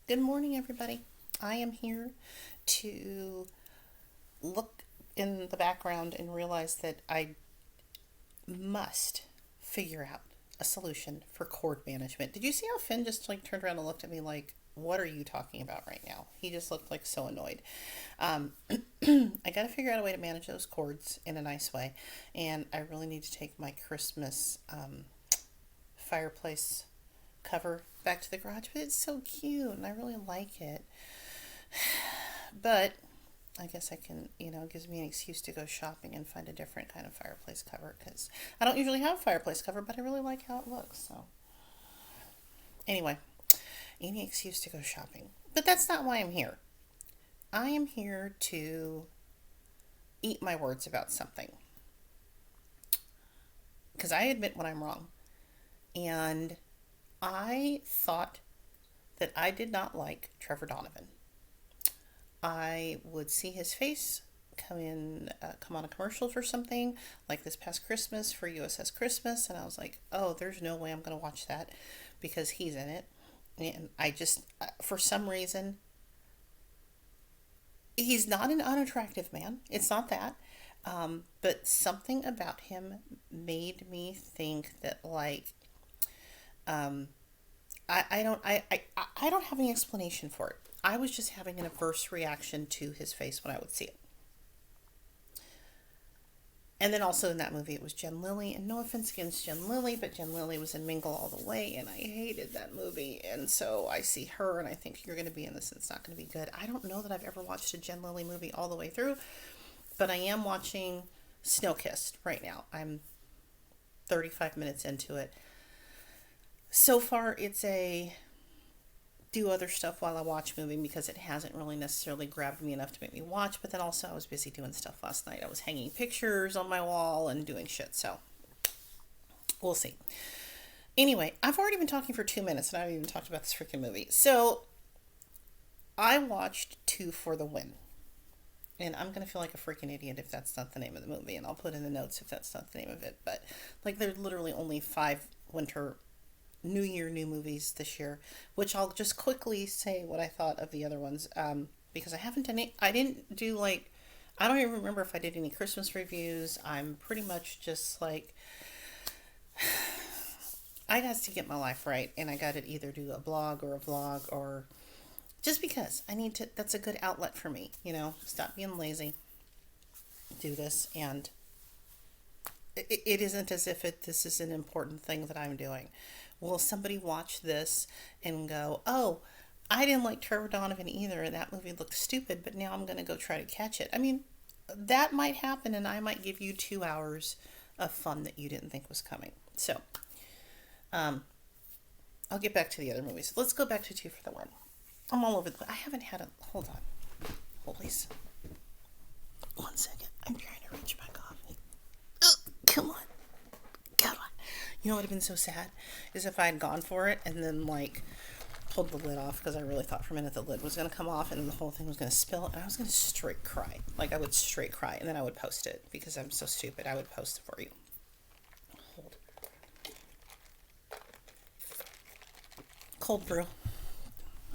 Good morning, everybody. I am here to look in the background and realize that I must figure out a solution for cord management. Did you see how Finn just turned around and looked at me like, "What are you talking about right now?" He just looked like so annoyed. Um, I got to figure out a way to manage those cords in a nice way, and I really need to take my Christmas fireplace cover back to the garage. But it's so cute, and I really like it. But I guess I can, it gives me an excuse to go shopping and find a different kind of fireplace cover because I don't usually have a fireplace cover, but I really like how it looks. So, anyway, any excuse to go shopping. But that's not why I'm here. I am here to eat my words about something because I admit when I'm wrong. And I thought that I did not like Trevor Donovan. I would see his face come on a commercial for something like this past Christmas for USS Christmas, and I was like, oh, there's no way I'm going to watch that because he's in it. And I just, for some reason, he's not an unattractive man. It's not that. But something about him made me think that, um, I don't have any explanation for it. I was just having an adverse reaction to his face when I would see it. And then also in that movie, it was Jen Lilly. And no offense against Jen Lilly, but Jen Lilly was in Mingle All the Way, and I hated that movie. And so I see her, and I think you're going to be in this, and it's not going to be good. I don't know that I've ever watched a Jen Lilly movie all the way through, but I am watching Snowkissed right now. I'm 35 minutes into it. So far, it's a do other stuff while I watch movie because it hasn't really necessarily grabbed me enough to make me watch. But then also I was busy doing stuff last night. I was hanging pictures on my wall and doing shit. So we'll see. Anyway, I've already been talking for 2 minutes and I haven't even talked about this freaking movie. So I watched Two for the Win. And I'm going to feel like a freaking idiot if that's not the name of the movie. And I'll put in the notes if that's not the name of it. But there's literally only 5 New Year, new movies this year, which I'll just quickly say what I thought of the other ones, because I haven't done it. I didn't do I don't even remember if I did any Christmas reviews. I'm pretty much just I got to get my life right, and I got to either do a blog or a vlog or just because I need to. That's a good outlet for me, Stop being lazy, do this, and it isn't as if this is an important thing that I'm doing. Will somebody watch this and go, oh, I didn't like Trevor Donovan either, and that movie looked stupid, but now I'm going to go try to catch it? I mean, that might happen, and I might give you 2 hours of fun that you didn't think was coming. So, I'll get back to the other movies. Let's go back to Two for the Win. I'm all over the place. I haven't had a. Hold on. Please. 1 second. I'm trying to reach my coffee. Ugh, come on. Come on. You know what would have been so sad is if I had gone for it and then pulled the lid off because I really thought for a minute the lid was going to come off and then the whole thing was going to spill and I was going to straight cry. I would straight cry and then I would post it because I'm so stupid. I would post it for you. Hold. Cold brew.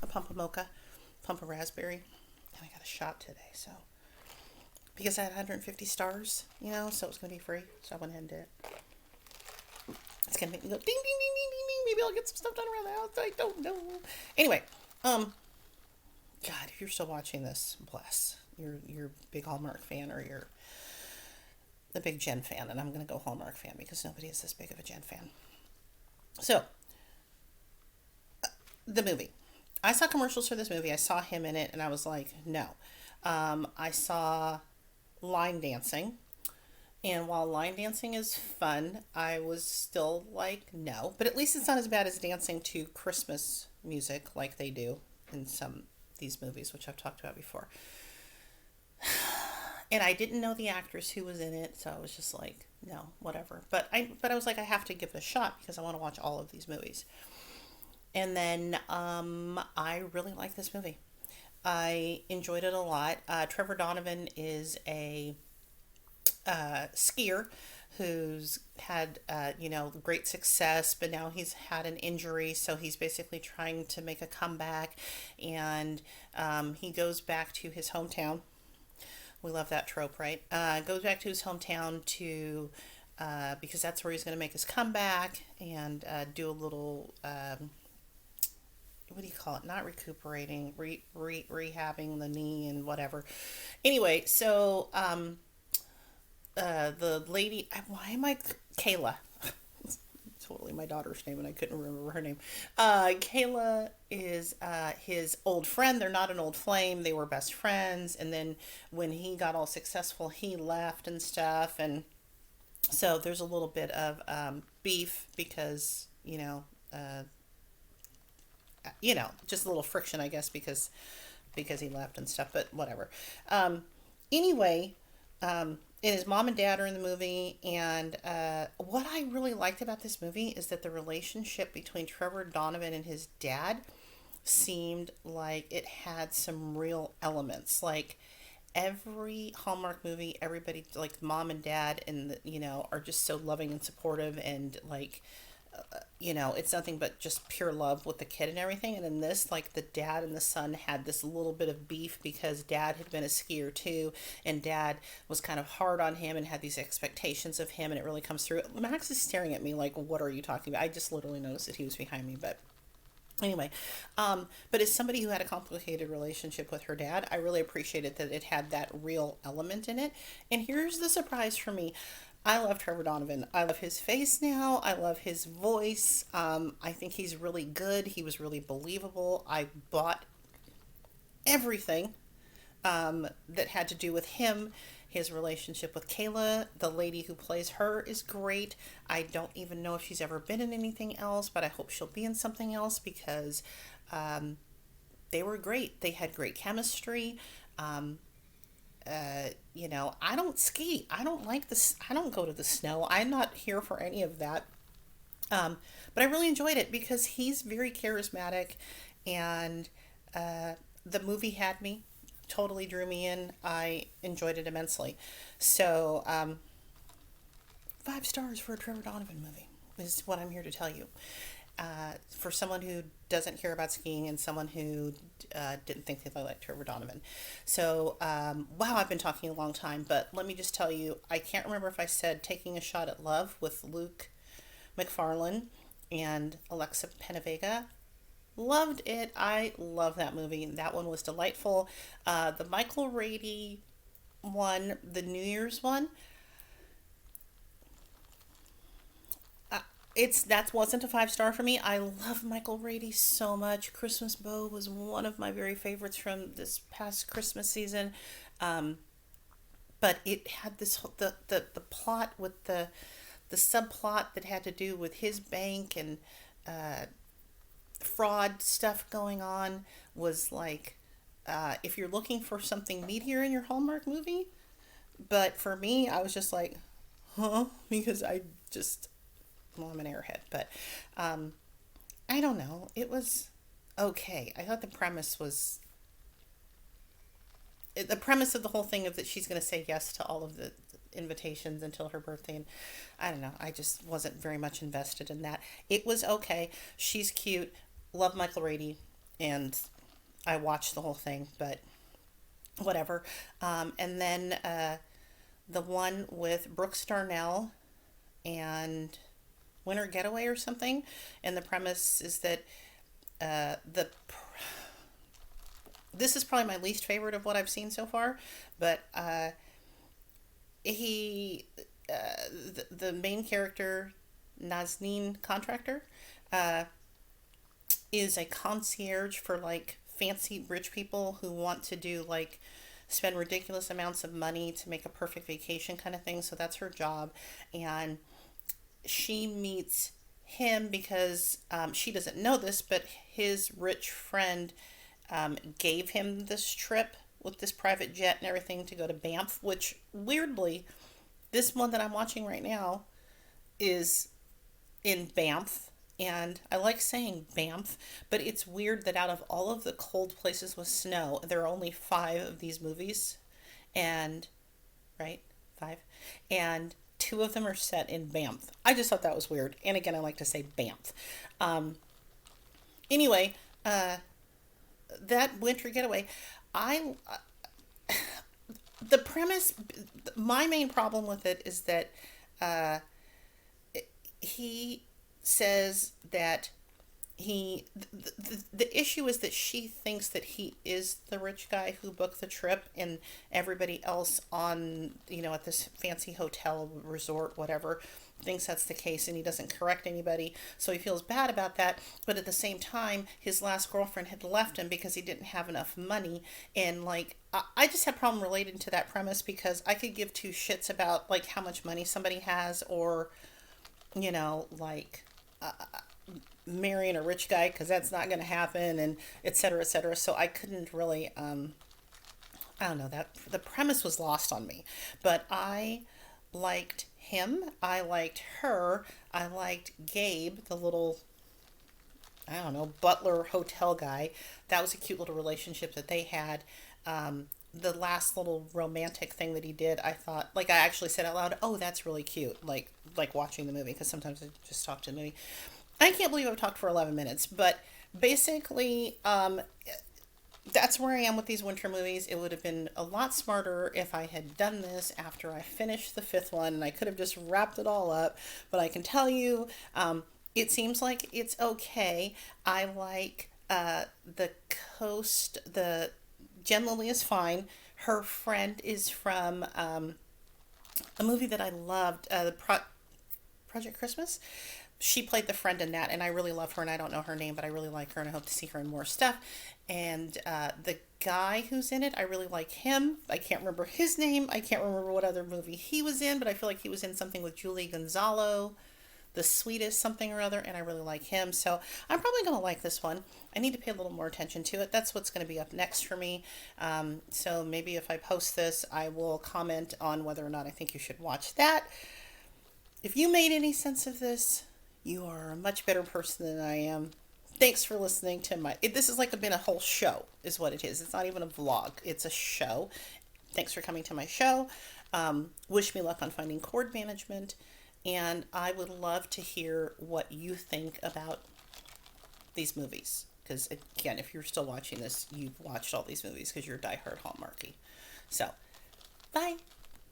A pump of mocha. Pump of raspberry. And I got a shot today, so. Because I had 150 stars, so it was going to be free. So I went ahead and did it. It's gonna make me go ding ding ding ding ding ding. Maybe I'll get some stuff done around the house. I don't know. Anyway, God, if you're still watching this, bless. You're a big Hallmark fan or you're the big Jen fan, and I'm gonna go Hallmark fan because nobody is this big of a Jen fan. So, the movie. I saw commercials for this movie. I saw him in it, and I was like, no. I saw line dancing. And while line dancing is fun, I was still like, no. But at least it's not as bad as dancing to Christmas music like they do in some these movies, which I've talked about before. And I didn't know the actress who was in it, so I was just like, no, whatever. But I was like, I have to give it a shot because I want to watch all of these movies. And then I really like this movie. I enjoyed it a lot. Trevor Donovan is a skier who's had, great success, but now he's had an injury, so he's basically trying to make a comeback, and he goes back to his hometown. We love that trope, right? Goes back to his hometown to because that's where he's going to make his comeback and do a little what do you call it? Not recuperating, rehabbing the knee and whatever. Anyway, so the lady, why am I Kayla? Totally my daughter's name, and I couldn't remember her name. Kayla is his old friend. They're not an old flame. They were best friends, and then when he got all successful, he left and stuff, and so there's a little bit of beef because just a little friction, I guess, because he left and stuff. But whatever. Anyway, and his mom and dad are in the movie, and what I really liked about this movie is that the relationship between Trevor Donovan and his dad seemed like it had some real elements. Like every Hallmark movie, everybody, like mom and dad, and are just so loving and supportive, and like it's nothing but just pure love with the kid and everything. And in this, like the dad and the son had this little bit of beef because dad had been a skier too, and dad was kind of hard on him and had these expectations of him, and it really comes through. Max is staring at me like, "What are you talking about?" I just literally noticed that he was behind me, but anyway, but as somebody who had a complicated relationship with her dad, I really appreciated that it had that real element in it. And here's the surprise for me. I love Trevor Donovan. I love his face now. I love his voice. I think he's really good. He was really believable. I bought everything that had to do with him. His relationship with Kayla, the lady who plays her, is great. I don't even know if she's ever been in anything else, but I hope she'll be in something else because they were great. They had great chemistry. I don't ski. I don't like this. I don't go to the snow. I'm not here for any of that. But I really enjoyed it because he's very charismatic, and the movie had me, totally drew me in. I enjoyed it immensely. So, 5 stars for a Trevor Donovan movie is what I'm here to tell you. For someone who doesn't hear about skiing and someone who didn't think that I liked Trevor Donovan. So, wow, I've been talking a long time, but let me just tell you, I can't remember if I said Taking a Shot at Love with Luke McFarlane and Alexa Penavega. Loved it. I love that movie. That one was delightful. The Michael Rady one, the New Year's one, that wasn't a 5 star for me. I love Michael Rady so much. Christmas Bow was one of my very favorites from this past Christmas season. Um, but it had this the plot with the subplot that had to do with his bank and uh, fraud stuff going on was like if you're looking for something meatier in your Hallmark movie. But for me, I was just like, huh, because I just well, I'm an airhead, but um, I don't know. It was okay. I thought the premise of the whole thing of that she's going to say yes to all of the invitations until her birthday, and I don't know. I just wasn't very much invested in that. It was okay. She's cute. Love Michael Rady, and I watched the whole thing, but whatever. And then the one with Brooks Darnell and Winter Getaway or something, and the premise is that the this is probably my least favorite of what I've seen so far, but he the main character Nazneen Contractor uh, is a concierge for like fancy rich people who want to do like spend ridiculous amounts of money to make a perfect vacation kind of thing. So that's her job, and she meets him because she doesn't know this, but his rich friend gave him this trip with this private jet and everything to go to Banff, which weirdly, this one that I'm watching right now is in Banff. And I like saying Banff, but it's weird that out of all of the cold places with snow, there are only 5 of these movies. And, right? 5. And two of them are set in Banff. I just thought that was weird. And again, I like to say Banff. Um, anyway, that winter getaway, I the premise, my main problem with it is that uh, he says that the issue is that she thinks that he is the rich guy who booked the trip, and everybody else on, at this fancy hotel resort whatever thinks that's the case, and he doesn't correct anybody, so he feels bad about that. But at the same time, his last girlfriend had left him because he didn't have enough money. And like, I just had a problem relating to that premise, because I could give two shits about like how much money somebody has, or like marrying a rich guy, because that's not going to happen, and et cetera, et cetera. So I couldn't really, I don't know, that the premise was lost on me. But I liked him, I liked her, I liked Gabe, the little, I don't know, butler hotel guy. That was a cute little relationship that they had. The last little romantic thing that he did, I thought, like, I actually said out loud, "Oh, that's really cute." Like watching the movie, because sometimes I just talk to the movie. I can't believe I've talked for 11 minutes, but basically, that's where I am with these winter movies. It would have been a lot smarter if I had done this after I finished the fifth one, and I could have just wrapped it all up. But I can tell you, it seems like it's okay. I like the coast. The Jen Lilly is fine. Her friend is from a movie that I loved, Project Christmas. She played the friend in that, and I really love her, and I don't know her name, but I really like her, and I hope to see her in more stuff. And the guy who's in it, I really like him. I can't remember his name. I can't remember what other movie he was in, but I feel like he was in something with Julie Gonzalo, The Sweetest something or other, and I really like him. So I'm probably going to like this one. I need to pay a little more attention to it. That's what's going to be up next for me. So maybe if I post this, I will comment on whether or not I think you should watch that. If you made any sense of this, you are a much better person than I am. Thanks for listening to this is like been a whole show, is what it is. It's not even a vlog, it's a show. Thanks for coming to my show. Wish me luck on finding chord management. And I would love to hear what you think about these movies. Because again, if you're still watching this, you've watched all these movies because you're a diehard Hallmarky. So, bye.